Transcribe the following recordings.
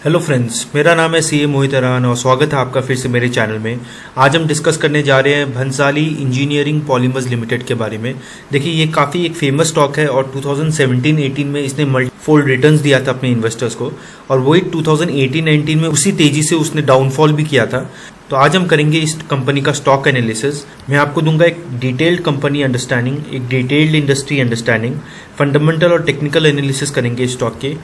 Hello friends, मेरा नाम है सीए मोहित अरान और स्वागत है आपका फिर से मेरे चैनल में। आज हम डिस्कस करने जा रहे हैं भंसाली इंजीनियरिंग पॉलीमर्स लिमिटेड के बारे में। देखिए, ये काफ़ी एक फेमस स्टॉक है और 2017-18 में इसने मल्टीफोल्ड रिटर्न्स दिया था अपने इन्वेस्टर्स को, और वही 2018-19 में उसी तेजी से उसने डाउनफॉल भी किया था। तो आज हम करेंगे इस कंपनी का स्टॉक एनालिसिस। मैं आपको दूंगा एक डिटेल्ड कंपनी अंडरस्टैंडिंग, एक डिटेल्ड इंडस्ट्री अंडरस्टैंडिंग, फंडामेंटल और टेक्निकल एनालिसिस करेंगे इस स्टॉक के।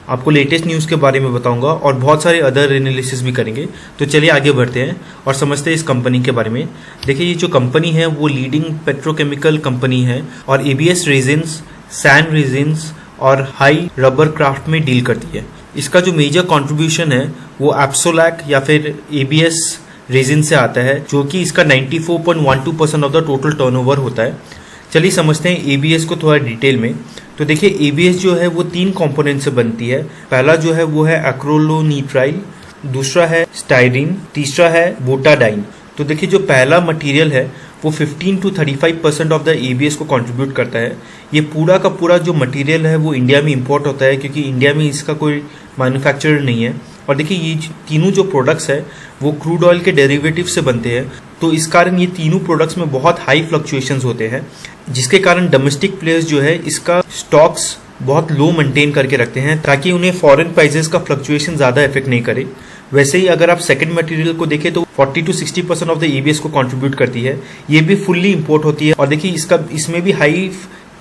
आपको लेटेस्ट न्यूज़ के बारे में बताऊंगा और बहुत सारे अदर एनालिसिस भी करेंगे। तो चलिए आगे बढ़ते हैं और समझते हैं इस कंपनी के बारे में। देखिए, ये जो कंपनी है वो लीडिंग पेट्रोकेमिकल कंपनी है और एबीएस रेजिन्स, सैंड रेजिन्स और हाई रबर क्राफ्ट में डील करती है। इसका जो मेजर कंट्रीब्यूशन है वो एप्सोलैक या फिर एबीएस रेजिन से आता है, जो कि इसका 94.12% ऑफ द टोटल टर्नओवर होता है। चलिए समझते हैं एबीएस को थोड़ा डिटेल में। तो देखिए, एबीएस जो है वो 3 कंपोनेंट से बनती है। पहला जो है वो है एक्रोलोनिट्राइल, दूसरा है स्टाइरीन, तीसरा है बोटाडाइन। तो देखिए, जो पहला मटेरियल है वो 15 to 35% ऑफ द एबीएस को कंट्रीब्यूट करता है। ये पूरा का पूरा जो मटेरियल है वो इंडिया में इंपोर्ट होता है, क्योंकि इंडिया में इसका कोई मैन्युफैक्चरर नहीं है। और देखिए, ये तीनों जो प्रोडक्ट्स है वो क्रूड ऑयल के डेरिवेटिव से बनते हैं, तो इस कारण ये तीनों प्रोडक्ट्स में बहुत हाई फ्लक्चुएशंस होते हैं, जिसके कारण डोमेस्टिक प्लेयर्स जो है इसका स्टॉक्स बहुत लो मेंटेन करके रखते हैं, ताकि उन्हें फॉरेन प्राइसेस का फ्लक्चुएशन ज़्यादा इफेक्ट नहीं करे। वैसे ही अगर आप सेकंड मटेरियल को देखें तो 40 to 60% ऑफ द एबीएस को कंट्रीब्यूट करती है। ये भी फुल्ली इंपोर्ट होती है और देखिए इसमें भी हाई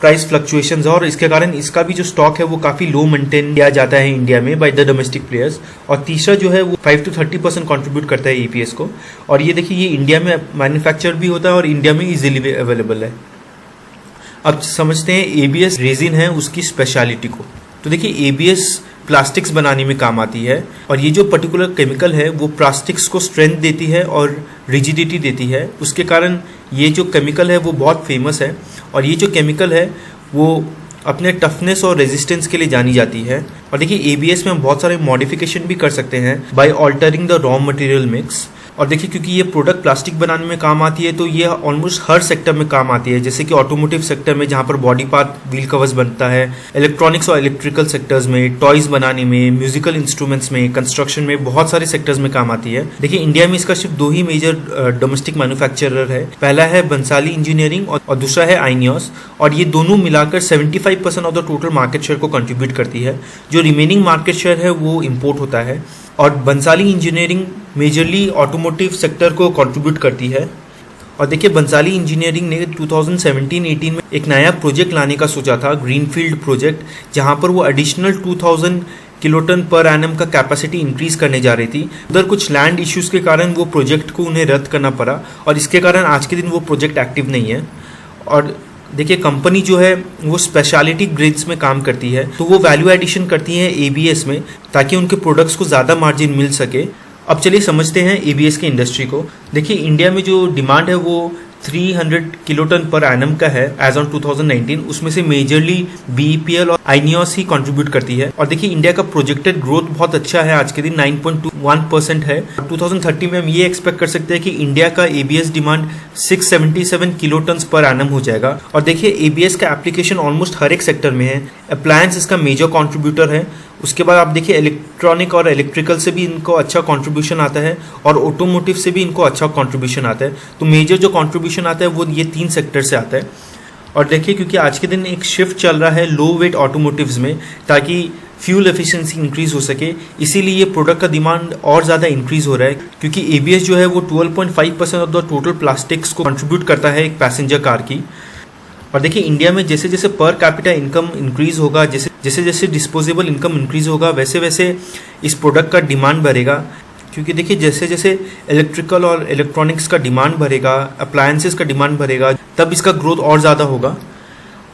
प्राइस फ्लक्चुएशंस है, और इसके कारण इसका भी जो स्टॉक है वो काफी लो मेंटेन किया जाता है इंडिया में बाय द डोमेस्टिक प्लेयर्स। और तीसरा जो है वो 5 to 30% कंट्रीब्यूट करता है ईपीएस को, और ये देखिए ये इंडिया में मैन्युफैक्चर भी होता है और इंडिया में इजीली अवेलेबल है। अब समझते हैं एबीएस रेजिन है उसकी स्पेशलिटी को। तो देखिए, एबीएस प्लास्टिक्स बनाने में काम आती है, और ये जो पर्टिकुलर केमिकल है वो प्लास्टिक्स को स्ट्रेंथ देती है और रिजिडिटी देती है। उसके कारण ये जो केमिकल है वो बहुत फेमस है, और ये जो केमिकल है वो अपने टफनेस और रेजिस्टेंस के लिए जानी जाती है। और देखिए, एबीएस में हम बहुत सारे मॉडिफिकेशन भी कर सकते हैं by altering the raw material mix. और देखिए, क्योंकि ये प्रोडक्ट प्लास्टिक बनाने में काम आती है तो ये ऑलमोस्ट हर सेक्टर में काम आती है, जैसे कि ऑटोमोटिव सेक्टर में जहाँ पर बॉडी पार्ट व्हील कवर्स बनता है, इलेक्ट्रॉनिक्स और इलेक्ट्रिकल सेक्टर्स में, टॉयज बनाने में, म्यूजिकल इंस्ट्रूमेंट्स में, कंस्ट्रक्शन में, बहुत सारे सेक्टर्स में काम आती है। देखिए, इंडिया में इसका सिर्फ 2 ही मेजर डोमेस्टिक मैन्युफैक्चरर है। पहला है बंसाली इंजीनियरिंग और दूसरा है आइनियस, और ये दोनों मिलाकर 75% of the total market share को कंट्रीब्यूट करती है। जो रिमेनिंग मार्केट शेयर है वो इम्पोर्ट होता है, और Bansali Engineering majorly automotive sector को कंट्रीब्यूट करती है। और देखिए, बंसाली इंजीनियरिंग ने 2017-18 में एक नया प्रोजेक्ट लाने का सोचा था, ग्रीनफील्ड प्रोजेक्ट, जहां पर वो एडिशनल 2000 किलोटन पर एनम का कैपेसिटी इंक्रीज करने जा रही थी। उधर कुछ लैंड इश्यूज के कारण वो प्रोजेक्ट को उन्हें रद्द करना पड़ा, और इसके कारण आज के दिन वो प्रोजेक्ट एक्टिव नहीं है। और देखिए, कंपनी जो है वो स्पेशलिटी ग्रेड्स में काम करती है, तो वो वैल्यू एडिशन करती है एबीएस में, ताकि उनके प्रोडक्ट्स को ज़्यादा मार्जिन मिल सके। अब चलिए समझते हैं एबीएस की इंडस्ट्री को। देखिए, इंडिया में जो डिमांड है वो 300 किलोटन पर एनम का है एज ऑन 2019। उसमें से मेजरली बीईपीएल और आइनियस ही कंट्रीब्यूट करती है। और देखिए, इंडिया का प्रोजेक्टेड ग्रोथ बहुत अच्छा है, आज के दिन 9.21% है। 2030 में हम ये एक्सपेक्ट कर सकते हैं कि इंडिया का ABS demand 677 kiloton per annum हो जाएगा। और देखिए, एबीएस का एप्लीकेशन ऑलमोस्ट हर एक सेक्टर में है। अप्लायंस इसका मेजर कॉन्ट्रीब्यूटर है। उसके बाद आप देखिए, इलेक्ट्रॉनिक और इलेक्ट्रिकल से भी इनको अच्छा कंट्रीब्यूशन आता है, और ऑटोमोटिव से भी इनको अच्छा कंट्रीब्यूशन आता है। तो मेजर जो कंट्रीब्यूशन आता है वो ये 3 सेक्टर से आता है। और देखिए, क्योंकि आज के दिन एक शिफ्ट चल रहा है लो वेट ऑटोमोटिव्स में, ताकि फ्यूल एफिशिएंसी इंक्रीज हो सके, इसीलिए ये प्रोडक्ट का डिमांड और ज़्यादा इंक्रीज हो रहा है। क्योंकि एबीएस जो है वो 12.5% ऑफ द टोटल प्लास्टिक्स को कंट्रीब्यूट करता है एक पैसेंजर कार की। और देखिए, इंडिया में जैसे जैसे पर कैपिटा इनकम इंक्रीज होगा, जैसे जैसे डिस्पोजेबल इनकम इंक्रीज होगा, वैसे वैसे इस प्रोडक्ट का डिमांड बढ़ेगा। क्योंकि देखिए, जैसे जैसे इलेक्ट्रिकल और इलेक्ट्रॉनिक्स का डिमांड बढ़ेगा, अप्लायंसेस का डिमांड बढ़ेगा, तब इसका ग्रोथ और ज़्यादा होगा।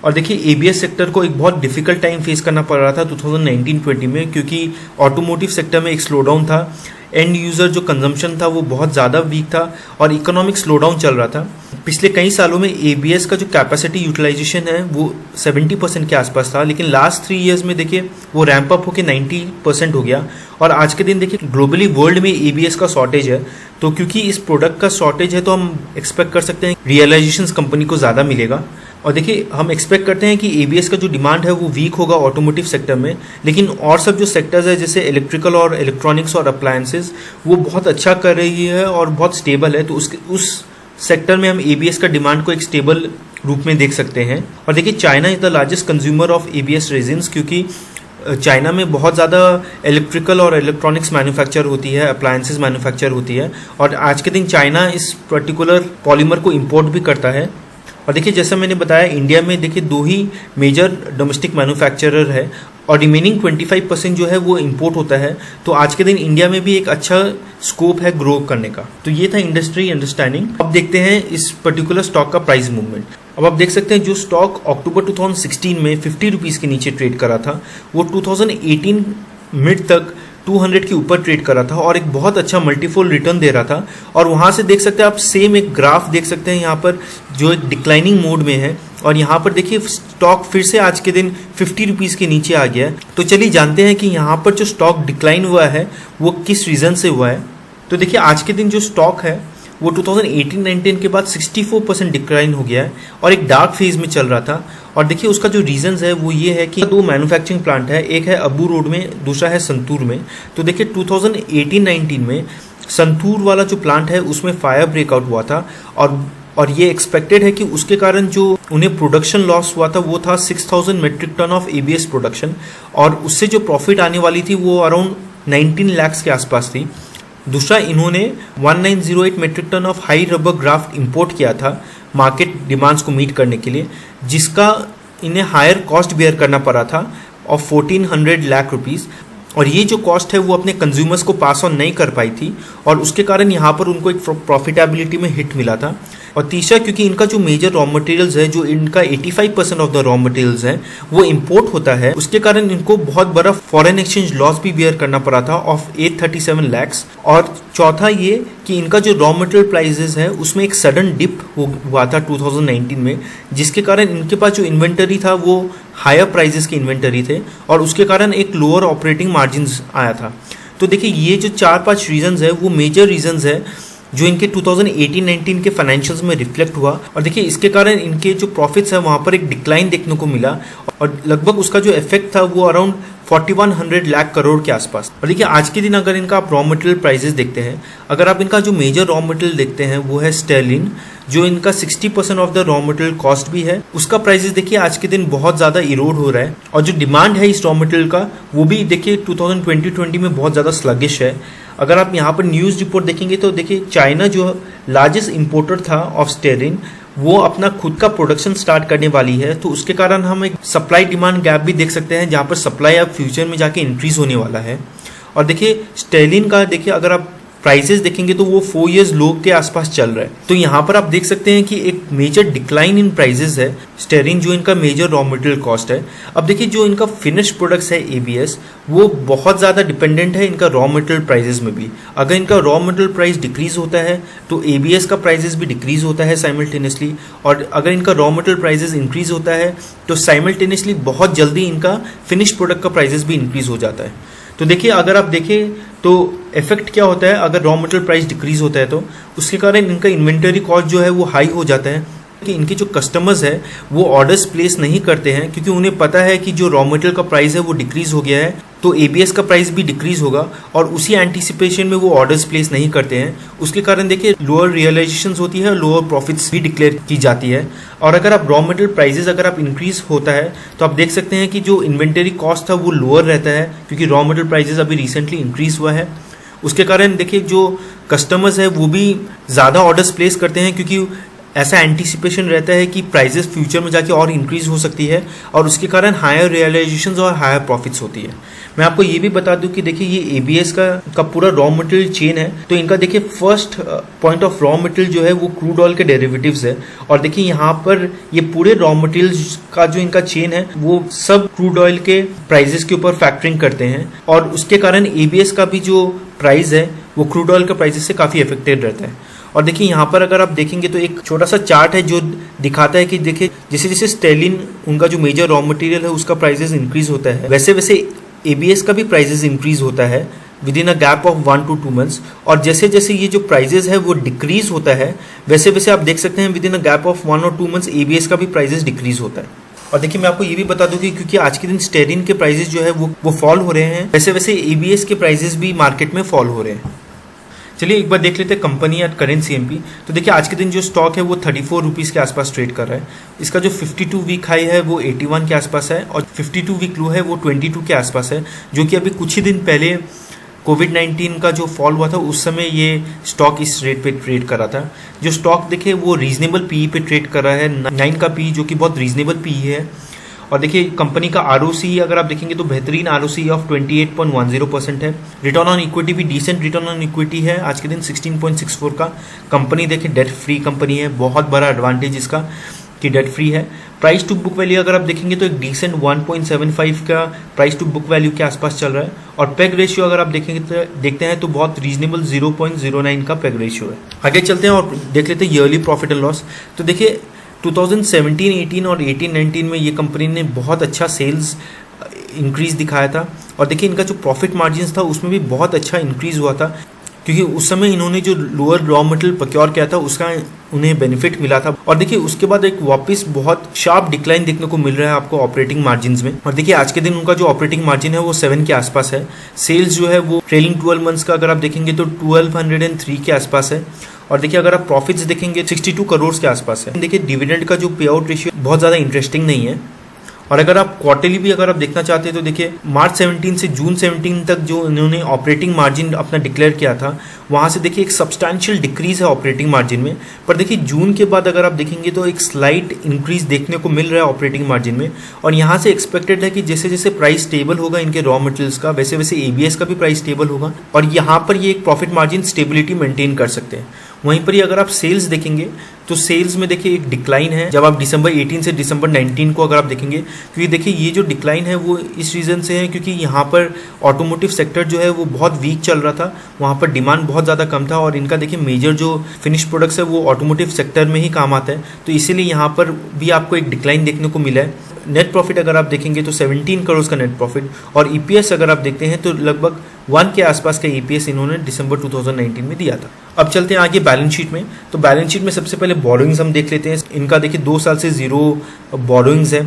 और देखिए, एबीएस सेक्टर को एक बहुत डिफिकल्ट टाइम फेस करना पड़ रहा था 2019-20 में, क्योंकि ऑटोमोटिव सेक्टर में एक स्लोडाउन था। एंड यूज़र जो कंजम्पशन था वो बहुत ज़्यादा वीक था, और इकोनॉमिक स्लोडाउन चल रहा था। पिछले कई सालों में एबीएस का जो कैपेसिटी यूटिलाइजेशन है वो 70% के आसपास था, लेकिन लास्ट 3 ईयर्स में देखिए वो रैंप अप होकर 90% हो गया। और आज के दिन देखिए, ग्लोबली वर्ल्ड में एबीएस का शॉर्टेज है, तो क्योंकि इस प्रोडक्ट का शॉर्टेज है तो हम एक्सपेक्ट कर सकते हैं रियलाइजेशन कंपनी को ज़्यादा मिलेगा। और देखिए हम एक्सपेक्ट करते हैं कि एबीएस का जो डिमांड है वो वीक होगा ऑटोमोटिव सेक्टर में, लेकिन और सब जो सेक्टर्स है जैसे इलेक्ट्रिकल और इलेक्ट्रॉनिक्स और अप्लायंसेस वो बहुत अच्छा कर रही है और बहुत स्टेबल है। तो उस सेक्टर में हम एबीएस का डिमांड को एक स्टेबल रूप में देख सकते हैं। और देखिए China is the largest consumer of ABS resins, क्योंकि चाइना में बहुत ज़्यादा इलेक्ट्रिकल और इलेक्ट्रॉनिक्स मैन्युफैक्चर होती है, अप्लायंसेस मैन्युफैक्चर होती है, और आज के दिन चाइना इस पर्टिकुलर पॉलीमर को इंपोर्ट भी करता है। और देखिए जैसा मैंने बताया इंडिया में देखिए 2 ही मेजर डोमेस्टिक मैन्युफैक्चरर है और रिमेनिंग 25% जो है वो इंपोर्ट होता है। तो आज के दिन इंडिया में भी एक अच्छा स्कोप है ग्रो करने का। तो ये था इंडस्ट्री अंडरस्टैंडिंग। अब देखते हैं इस पर्टिकुलर स्टॉक का प्राइस मूवमेंट। अब आप देख सकते हैं जो स्टॉक अक्टूबर 2016 में 50 रुपीज़ के नीचे ट्रेड करा था वो 2018 मिड तक 200 के ऊपर ट्रेड करा था और एक बहुत अच्छा मल्टीफोल्ड रिटर्न दे रहा था। और वहाँ से देख सकते हैं आप सेम एक ग्राफ देख सकते हैं यहाँ पर जो एक डिक्लाइनिंग मोड में है, और यहाँ पर देखिए स्टॉक फिर से आज के दिन 50 रुपीज़ के नीचे आ गया है। तो चलिए जानते हैं कि यहाँ पर जो स्टॉक डिक्लाइन हुआ है वो किस रीज़न से हुआ है। तो देखिए आज के दिन जो स्टॉक है वो 2018-19 के बाद 64% डिक्लाइन हो गया है और एक डार्क फेज में चल रहा था। और देखिए उसका जो रीजंस है वो ये है कि 2 मैन्युफैक्चरिंग प्लांट है, एक है अबू रोड में, दूसरा है संतूर में। तो देखिए 2018-19 में संतूर वाला जो प्लांट है उसमें फायर ब्रेकआउट हुआ था और ये एक्सपेक्टेड है कि उसके कारण जो उन्हें प्रोडक्शन लॉस हुआ था वो था 6000 metric ton of ABS production, और उससे जो प्रॉफिट आने वाली थी वो अराउंड 19 लाख के आसपास थी। दूसरा इन्होंने 1908 metric ton of high rubber graft import किया था मार्केट डिमांड्स को मीट करने के लिए, जिसका इन्हें हायर कॉस्ट बेयर करना पड़ा था ऑफ 1400 लाख रुपीज़, और ये जो कॉस्ट है वो अपने कंज्यूमर्स को पास ऑन नहीं कर पाई थी और उसके कारण यहाँ पर उनको एक प्रॉफिटेबिलिटी में हिट मिला था। और तीसरा क्योंकि इनका जो मेजर रॉ मटेरियल्स है, जो इनका 85% ऑफ द रॉ मटेरियल्स है वो इंपोर्ट होता है, उसके कारण इनको बहुत बड़ा फॉरेन एक्सचेंज लॉस भी बेयर करना पड़ा था ऑफ 837 लैक्स। और चौथा ये कि इनका जो रॉ मटेरियल प्राइसेस है उसमें एक सडन डिप हुआ था 2019 में, जिसके कारण इनके पास जो इन्वेंटरी था वो हायर प्राइसेस के इन्वेंटरी थे और उसके कारण एक लोअर ऑपरेटिंग मार्जिन्स आया था। तो देखिए ये जो 4-5 रीजंस है वो मेजर रीजंस है जो इनके 2018-19 के फाइनेंशियल्स में रिफ्लेक्ट हुआ, और देखिए इसके कारण इनके जो प्रॉफिट्स है वहाँ पर एक डिक्लाइन देखने को मिला और लगभग उसका जो इफेक्ट था वो अराउंड 4100 लाख करोड़ के आसपास। और देखिए आज के दिन अगर इनका आप रॉ मटेरियल प्राइसेस देखते हैं, अगर आप इनका जो मेजर रॉ मटेरियल देखते हैं वो है स्टेरलिन, जो इनका 60% of the raw material cost भी है। उसका प्राइसेस देखिए आज के दिन बहुत ज़्यादा इरोड हो रहा है और जो डिमांड है इस रॉ मटेरियल का वो भी देखिए 2020 में बहुत ज़्यादा स्लगिश है। अगर आप यहाँ पर न्यूज़ रिपोर्ट देखेंगे तो देखिए चाइना जो लार्जेस्ट इंपोर्टर था ऑफ स्टेरिन वो अपना खुद का प्रोडक्शन स्टार्ट करने वाली है, तो उसके कारण हम एक सप्लाई डिमांड गैप भी देख सकते हैं जहाँ पर सप्लाई अब फ्यूचर में जाके इंक्रीज होने वाला है। और देखिए स्टेरिन का देखिए अगर आप प्राइसेस देखेंगे तो वो 4 इयर्स लो के आसपास चल रहा है। तो यहाँ पर आप देख सकते हैं कि एक मेजर डिक्लाइन इन प्राइसेस है स्टेरिन, जो इनका मेजर रॉ मटेरियल कॉस्ट है। अब देखिए जो इनका फिनिश प्रोडक्ट्स है एबीएस वो बहुत ज़्यादा डिपेंडेंट है इनका रॉ मटेरियल प्राइसेस में भी। अगर इनका रॉ मटेरियल प्राइस डिक्रीज होता है तो एबीएस का प्राइसेस भी डिक्रीज होता है साइमल्टेनियसली, और अगर इनका रॉ मटेरियल प्राइसेस इंक्रीज होता है तो साइमल्टेनियसली बहुत जल्दी इनका फिनिश प्रोडक्ट का प्राइसेस भी इंक्रीज हो जाता है। तो देखिए अगर आप देखें तो इफेक्ट क्या होता है अगर रॉ मटेरियल प्राइस डिक्रीज होता है तो उसके कारण इनका इन्वेंटरी कॉस्ट जो है वो हाई हो जाता है कि इनके जो कस्टमर्स है वो ऑर्डर्स प्लेस नहीं करते हैं, क्योंकि उन्हें पता है कि जो रॉ मटेरियल का प्राइस है वो डिक्रीज हो गया है तो एबीएस का प्राइस भी डिक्रीज होगा, और उसी एंटीसिपेशन में वो ऑर्डर्स प्लेस नहीं करते हैं। उसके कारण देखिए लोअर रियलाइजेशंस होती है, लोअर प्रॉफिट्स भी डिक्लेयर की जाती है। और अगर आप रॉ मटेरियल प्राइसेस अगर आप इंक्रीज होता है तो आप देख सकते हैं कि जो इन्वेंटरी कॉस्ट था वो लोअर रहता है, क्योंकि रॉ मटेरियल प्राइसेस अभी रिसेंटली इंक्रीज हुआ है। उसके कारण देखिए जो कस्टमर्स है वो भी ज़्यादा ऑर्डर्स प्लेस करते हैं, क्योंकि ऐसा एंटीसिपेशन रहता है कि प्राइसेस फ्यूचर में जाके और इंक्रीज हो सकती है और उसके कारण हायर रियलाइजेशंस और हायर प्रॉफिट्स होती है। मैं आपको ये भी बता दूं कि देखिए ये एबीएस का पूरा रॉ मटेरियल चेन है, तो इनका देखिए first point of raw material जो है वो क्रूड ऑयल के डेरिवेटिव्स है, और देखिए यहाँ पर ये पूरे रॉ मटेरियल्स का जो इनका चेन है वो सब क्रूड ऑयल के प्राइजेस के ऊपर फैक्टरिंग करते हैं, और उसके कारण एबीएस का भी जो प्राइस है वो क्रूड ऑयल के प्राइसेस से काफ़ी अफेक्टेड रहता है। और देखिए यहाँ पर अगर आप देखेंगे तो एक छोटा सा चार्ट है जो दिखाता है कि देखिए जैसे जैसे स्टेलिन उनका जो मेजर रॉ मटेरियल है उसका प्राइसेस इंक्रीज होता है, वैसे वैसे एबीएस का भी प्राइसेस इंक्रीज होता है with in a gap of 1 to 2 months। और जैसे जैसे ये जो प्राइजेस है वो डिक्रीज होता है, वैसे वैसे आप देख सकते हैं with in a gap of 1 or 2 months ABS का भी प्राइजेस डिक्रीज होता है। और देखिए मैं आपको ये भी बता दूं कि क्योंकि आज के दिन स्टेरिन के प्राइजेस जो है वो फॉल हो रहे हैं, वैसे वैसे ABS के प्राइजेस भी मार्केट में फॉल हो रहे हैं। चलिए एक बार देख लेते हैं कंपनी एट करेंट CMP। तो देखिए आज के दिन जो स्टॉक है वो 34 रुपीज़ के आसपास ट्रेड कर रहा है। इसका जो 52 वीक हाई है वो 81 के आसपास है और 52 वीक लो है वो 22 के आसपास है, जो कि अभी कुछ ही दिन पहले कोविड-19 का जो फॉल हुआ था उस समय ये स्टॉक इस रेट पे ट्रेड कर रहा था। जो स्टॉक देखे वो रीजनेबल PE पे ट्रेड कर रहा है, 9 का PE, जो कि बहुत रीजनेबल PE है। और देखिए कंपनी का ROCE अगर आप देखेंगे तो बेहतरीन ROCE ऑफ 28.10% है। रिटर्न ऑन इक्विटी भी डिसेंट रिटर्न ऑन इक्विटी है आज के दिन 16.64 का। कंपनी देखिए डेट फ्री कंपनी है, बहुत बड़ा एडवांटेज इसका कि डेट फ्री है। प्राइस टू बुक वैल्यू अगर आप देखेंगे तो एक डिसेंट 1.75 का प्राइस टू बुक वैल्यू के आसपास चल रहा है। और पेग रेशियो अगर आप देखेंगे तो देखते हैं तो बहुत रीजनेबल 0.09 का पेग रेशियो है। आगे चलते हैं और देख लेते हैं ईयरली प्रॉफिट एंड लॉस। तो देखिए 2017-18 और 18-19 में ये कंपनी ने बहुत अच्छा सेल्स इंक्रीज दिखाया था। और देखिए इनका जो प्रॉफिट मार्जिन्स था उसमें भी बहुत अच्छा इंक्रीज हुआ था, क्योंकि उस समय इन्होंने जो लोअर रॉ मटेरियल प्रोक्योर किया था उसका उन्हें बेनिफिट मिला था। और देखिए उसके बाद एक वापस बहुत शार्प डिक्लाइन देखने को मिल रहा है आपको ऑपरेटिंग मार्जिन्स में। और देखिए आज के दिन उनका जो ऑपरेटिंग मार्जिन है वो 7 के आसपास है। सेल्स जो है वो ट्रेलिंग 12 मंथ्स का अगर आप देखेंगे तो 1203 के आसपास है। और देखिए अगर आप प्रॉफिट्स देखेंगे 62 करोड़ के आसपास है। देखिए डिविडेंड का जो पे आउट रेशियो बहुत ज़्यादा इंटरेस्टिंग नहीं है। और अगर आप क्वार्टरली भी अगर आप देखना चाहते हैं तो देखिए मार्च 17 से जून 17 तक जो इन्होंने ऑपरेटिंग मार्जिन अपना डिक्लेयर किया था वहाँ से देखिए एक सब्सटैंशियल डिक्रीज है ऑपरेटिंग मार्जिन में। पर देखिए जून के बाद अगर आप देखेंगे तो एक स्लाइट इंक्रीज देखने को मिल रहा है ऑपरेटिंग मार्जिन में। और यहाँ से एक्सपेक्टेड है कि जैसे जैसे प्राइस स्टेबल होगा इनके रॉ मटेरियल्स का, वैसे वैसे ABS का भी प्राइस स्टेबल होगा और यहाँ पर ये एक प्रॉफिट मार्जिन स्टेबिलिटी मेंटेन कर सकते हैं। वहीं पर ही अगर आप सेल्स देखेंगे तो सेल्स में देखिए एक डिक्लाइन है जब आप दिसंबर 18 से दिसंबर 19 को अगर आप देखेंगे, क्योंकि देखिए ये जो डिक्लाइन है वो इस रीज़न से है क्योंकि यहाँ पर ऑटोमोटिव सेक्टर जो है वो बहुत वीक चल रहा था, वहाँ पर डिमांड बहुत ज़्यादा कम था। और इनका देखिए मेजर जो फिनिश प्रोडक्ट्स है वो ऑटोमोटिव सेक्टर में ही काम आता है, तो इसीलिए यहाँ पर भी आपको एक डिक्लाइन देखने को मिला है। नेट प्रॉफिट अगर आप देखेंगे तो 17 करोड़ का नेट प्रॉफिट और EPS अगर आप देखते हैं तो लगभग 1 के आसपास का EPS इन्होंने दिसंबर 2019 में दिया था। अब चलते हैं आगे बैलेंस शीट में। तो बैलेंस शीट में सबसे पहले बोरोइंग्स हम देख लेते हैं। इनका देखिए 2 साल से 0 बोरोइंग्स है।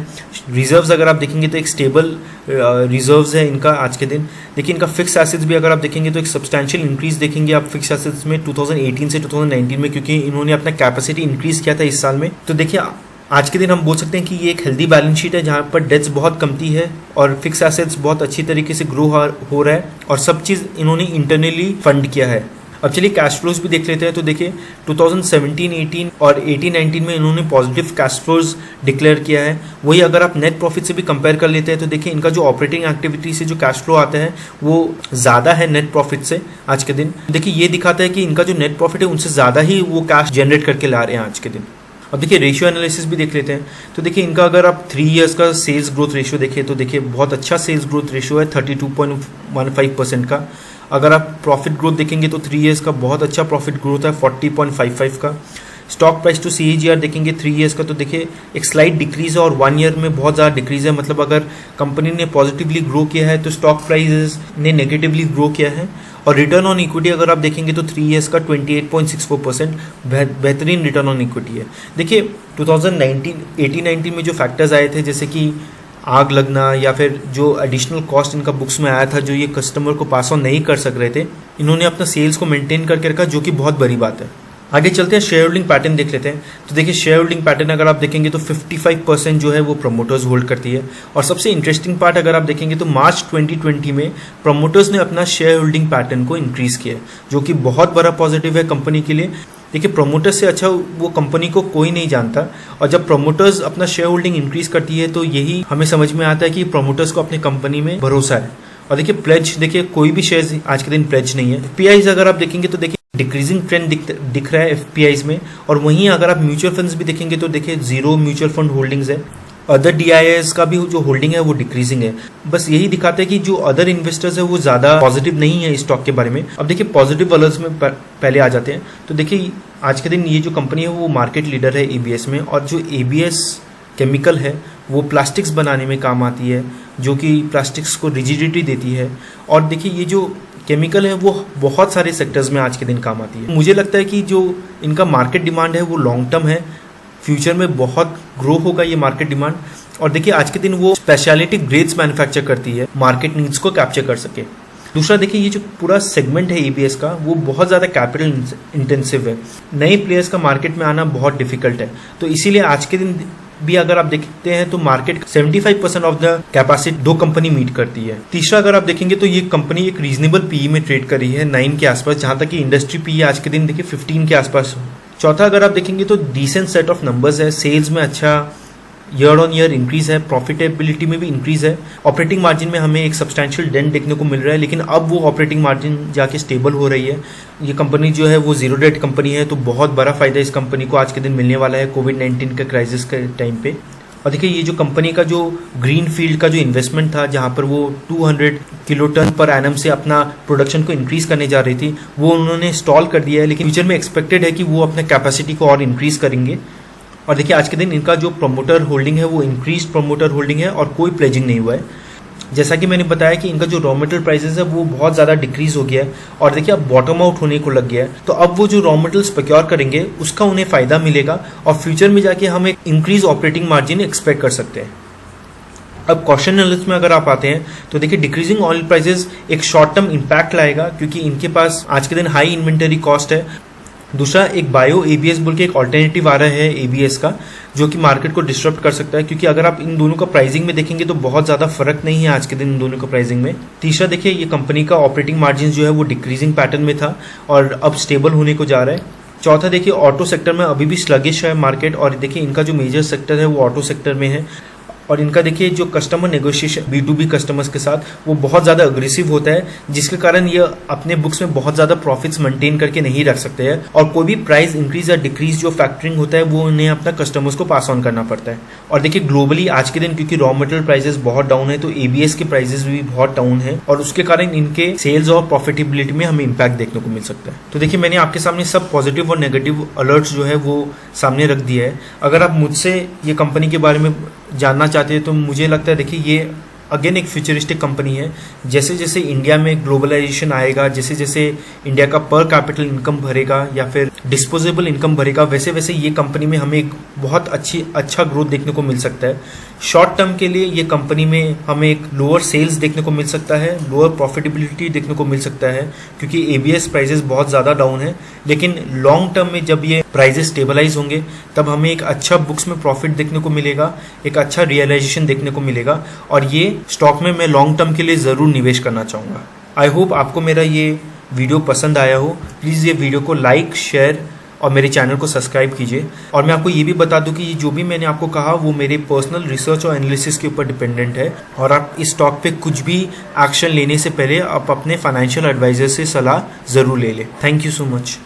रिजर्व्स अगर आप देखेंगे तो एक स्टेबल रिजर्व्स है इनका आज के दिन। देखिए इनका फिक्स एसेट्स भी अगर आप देखेंगे तो एक सब्सटैंशियल इंक्रीज देखेंगे आप फिक्स एसेट्स में 2018 से 2019 में, क्योंकि इन्होंने अपना कैपेसिटी इंक्रीज किया था इस साल में। तो देखिए आज के दिन हम बोल सकते हैं कि ये एक हेल्दी बैलेंस शीट है जहाँ पर डेट्स बहुत कमती है और फिक्स एसेट्स बहुत अच्छी तरीके से ग्रो हो रहा है और सब चीज़ इन्होंने इंटरनली फंड किया है। अब चलिए कैश फ्लोज भी देख लेते हैं। तो देखिए 2017-18 और 18-19 में इन्होंने पॉजिटिव कैश फ्लोज डिक्लेयर किया है। वही अगर आप नेट प्रॉफिट से भी कंपेयर कर लेते हैं तो देखिए इनका जो ऑपरेटिंग एक्टिविटी से जो कैश फ्लो आता है वो ज़्यादा है नेट प्रॉफिट से आज के दिन। देखिए ये दिखाता है कि इनका जो नेट प्रॉफिट है उनसे ज़्यादा ही वो कैश जनरेट करके ला रहे हैं आज के दिन। अब देखिए रेशियो एनालिसिस भी देख लेते हैं। तो देखिए इनका अगर आप 3 इयर्स का सेल्स ग्रोथ रेशियो देखें तो देखिए बहुत अच्छा सेल्स ग्रोथ रेशियो है 32.15% का। अगर आप प्रॉफिट ग्रोथ देखेंगे तो 3 इयर्स का बहुत अच्छा प्रॉफिट ग्रोथ है 40.55 का। स्टॉक प्राइस टू CAGR देखेंगे 3 इयर्स का तो देखिए एक स्लाइट डिक्रीज है और 1 ईयर में बहुत ज़्यादा डिक्रीज है। मतलब अगर कंपनी ने पॉजिटिवली ग्रो किया है तो स्टॉक प्राइस ने नेगेटिवली ग्रो किया है। और रिटर्न ऑन इक्विटी अगर आप देखेंगे तो 3 इयर्स का 28.64% बेहतरीन रिटर्न ऑन इक्विटी है। देखिए 2018-19 में जो फैक्टर्स आए थे जैसे कि आग लगना या फिर जो एडिशनल कॉस्ट इनका बुक्स में आया था जो ये कस्टमर को पास ऑन नहीं कर सक रहे थे, इन्होंने अपना सेल्स को मेंटेन करके रखा, जो कि बहुत बड़ी बात है। आगे चलते हैं शेयर होल्डिंग पैटर्न देख लेते हैं। तो देखिए शेयर होल्डिंग पैटर्न अगर आप देखेंगे तो 55% जो है वो प्रमोटर्स होल्ड करती है। और सबसे इंटरेस्टिंग पार्ट अगर आप देखेंगे तो मार्च 2020 में प्रमोटर्स ने अपना शेयर होल्डिंग पैटर्न को इंक्रीज किया, जो कि बहुत बड़ा पॉजिटिव है कंपनी के लिए। देखिए प्रमोटर्स से अच्छा वो कंपनी को कोई नहीं जानता, और जब प्रमोटर्स अपना शेयर होल्डिंग इंक्रीज करती है तो यही हमें समझ में आता है कि प्रमोटर्स को अपनी कंपनी में भरोसा है। और देखिए प्लेज, देखिए कोई भी शेयर आज के दिन प्लेज नहीं है। FPIs अगर आप देखेंगे तो देखिए डिक्रीजिंग ट्रेंड दिख रहा है FPIs में। और वहीं अगर आप म्यूचुअल फंड्स भी देखेंगे तो देखिए 0 म्यूचुअल फंड होल्डिंग्स है। अदर DIIs का भी जो होल्डिंग है वो डिक्रीजिंग है। बस यही दिखाता है कि जो अदर इन्वेस्टर्स है वो ज़्यादा पॉजिटिव नहीं है इस स्टॉक के बारे में। अब देखिए पॉजिटिव वालर्स में पहले आ जाते हैं। तो देखिए आज के दिन ये जो कंपनी है वो मार्केट लीडर है ABS में, और जो ABS केमिकल है वो प्लास्टिक्स बनाने में काम आती है, जो कि प्लास्टिक्स को रिजिडिटी देती है। और देखिए ये जो केमिकल है वो बहुत सारे सेक्टर्स में आज के दिन काम आती है। मुझे लगता है कि जो इनका मार्केट डिमांड है वो लॉन्ग टर्म है, फ्यूचर में बहुत ग्रो होगा ये मार्केट डिमांड। और देखिए आज के दिन वो स्पेशलिटी ग्रेड्स मैन्युफैक्चर करती है मार्केट नीड्स को कैप्चर कर सके। दूसरा देखिए ये जो पूरा सेगमेंट है एबीएस का वो बहुत ज़्यादा कैपिटल इंटेंसिव है, नए प्लेयर्स का मार्केट में आना बहुत डिफिकल्ट है। तो इसीलिए आज के दिन भी अगर आप देखते हैं तो मार्केट 75% ऑफ द कैपेसिटी दो कंपनी मीट करती है। तीसरा अगर आप देखेंगे तो ये कंपनी एक रीजनेबल पीई में ट्रेड कर रही है 9 के आसपास, जहां तक कि इंडस्ट्री पीई आज के दिन देखिए 15 के आसपास। चौथा अगर आप देखेंगे तो डिसेंट सेट ऑफ नंबर्स है, सेल्स में अच्छा ईयर ऑन ईयर इंक्रीज है, प्रॉफिटेबिलिटी में भी इंक्रीज है, ऑपरेटिंग मार्जिन में हमें एक सब्सटैंशियल डेंट देखने को मिल रहा है, लेकिन अब वो ऑपरेटिंग मार्जिन जाके स्टेबल हो रही है। ये कंपनी जो है वो जीरो डेट कंपनी है, तो बहुत बड़ा फायदा इस कंपनी को आज के दिन मिलने वाला है कोविड-19 के क्राइसिस के टाइम पे। और देखिए ये जो कंपनी का जो ग्रीन फील्ड का जो इन्वेस्टमेंट था, जहाँ पर वो 200 किलो टन पर एनम से अपना प्रोडक्शन को इंक्रीज करने जा रही थी, वो उन्होंने स्टॉल कर दिया है, लेकिन फ्यूचर में एक्सपेक्टेड है कि वो अपने कैपेसिटी को और इंक्रीज करेंगे। और देखिए आज के दिन इनका जो प्रमोटर होल्डिंग है वो इंक्रीज प्रमोटर होल्डिंग है और कोई प्लेजिंग नहीं हुआ है। जैसा कि मैंने बताया कि इनका जो रॉ मटेरियल प्राइसेस है वो बहुत ज़्यादा डिक्रीज हो गया है और देखिए अब बॉटम आउट होने को लग गया है। तो अब वो जो रॉ मटेरियल्स प्रोक्योर करेंगे उसका उन्हें फ़ायदा मिलेगा और फ्यूचर में जाके हम एक इंक्रीज ऑपरेटिंग मार्जिन एक्सपेक्ट कर सकते हैं। अब कॉशन एनालिसिस में अगर आप आते हैं तो देखिए डिक्रीजिंग ऑयल प्राइसेस एक शॉर्ट टर्म इम्पैक्ट लाएगा, क्योंकि इनके पास आज के दिन हाई इन्वेंटरी कॉस्ट है। दूसरा एक बायो एबीएस बोल के एक ऑल्टरनेटिव आ रहा है एबीएस का, जो कि मार्केट को डिस्टर्ब कर सकता है, क्योंकि अगर आप इन दोनों का प्राइसिंग में देखेंगे तो बहुत ज़्यादा फर्क नहीं है आज के दिन इन दोनों का प्राइसिंग में। तीसरा देखिए ये कंपनी का ऑपरेटिंग मार्जिन जो है वो डिक्रीजिंग पैटर्न में था और अब स्टेबल होने को जा रहा है। चौथा देखिए ऑटो सेक्टर में अभी भी स्लगिश है मार्केट, और देखिए इनका जो मेजर सेक्टर है वो ऑटो सेक्टर में है। और इनका देखिए जो कस्टमर नेगोशिएशन B2B कस्टमर्स के साथ वो बहुत ज़्यादा अग्रेसिव होता है, जिसके कारण ये अपने बुक्स में बहुत ज़्यादा प्रॉफिट्स मेंटेन करके नहीं रख सकते हैं और कोई भी प्राइस इंक्रीज या डिक्रीज जो फैक्टरिंग होता है वो उन्हें अपना कस्टमर्स को पास ऑन करना पड़ता है। और देखिए ग्लोबली आज के दिन क्योंकि रॉ मटेरियल प्राइसेस बहुत डाउन है, तो एबीएस के प्राइसेस भी बहुत डाउन है और उसके कारण इनके सेल्स और प्रॉफिटेबिलिटी में हमें इम्पैक्ट देखने को मिल सकता है। तो देखिए मैंने आपके सामने सब पॉजिटिव और नेगेटिव अलर्ट्स जो है वो सामने रख दिया है। अगर आप मुझसे ये कंपनी के बारे में जानना चाहते हैं तो मुझे लगता है देखिए ये अगेन एक फ्यूचरिस्टिक कंपनी है। जैसे जैसे इंडिया में ग्लोबलाइजेशन आएगा, जैसे जैसे इंडिया का पर कैपिटल इनकम भरेगा या फिर डिस्पोजेबल इनकम भरेगा, वैसे वैसे ये कंपनी में हमें एक बहुत अच्छा ग्रोथ देखने को मिल सकता है। शॉर्ट टर्म के लिए ये कंपनी में हमें एक लोअर सेल्स देखने को मिल सकता है, लोअर प्रॉफिटेबिलिटी देखने को मिल सकता है, क्योंकि एबीएस प्राइसेस बहुत ज़्यादा डाउन है। लेकिन लॉन्ग टर्म में जब ये प्राइसेस स्टेबलाइज होंगे तब हमें एक अच्छा बुक्स में प्रॉफिट देखने को मिलेगा, एक अच्छा रियलाइजेशन देखने को मिलेगा, और ये स्टॉक में मैं लॉन्ग टर्म के लिए ज़रूर निवेश करना चाहूँगा। आई होप आपको मेरा ये वीडियो पसंद आया हो। प्लीज़ ये वीडियो को लाइक, शेयर और मेरे चैनल को सब्सक्राइब कीजिए। और मैं आपको ये भी बता दूं कि ये जो भी मैंने आपको कहा वो मेरे पर्सनल रिसर्च और एनालिसिस के ऊपर डिपेंडेंट है, और आप इस स्टॉक पे कुछ भी एक्शन लेने से पहले आप अपने फाइनेंशियल एडवाइजर से सलाह ज़रूर ले लें। Thank you so much.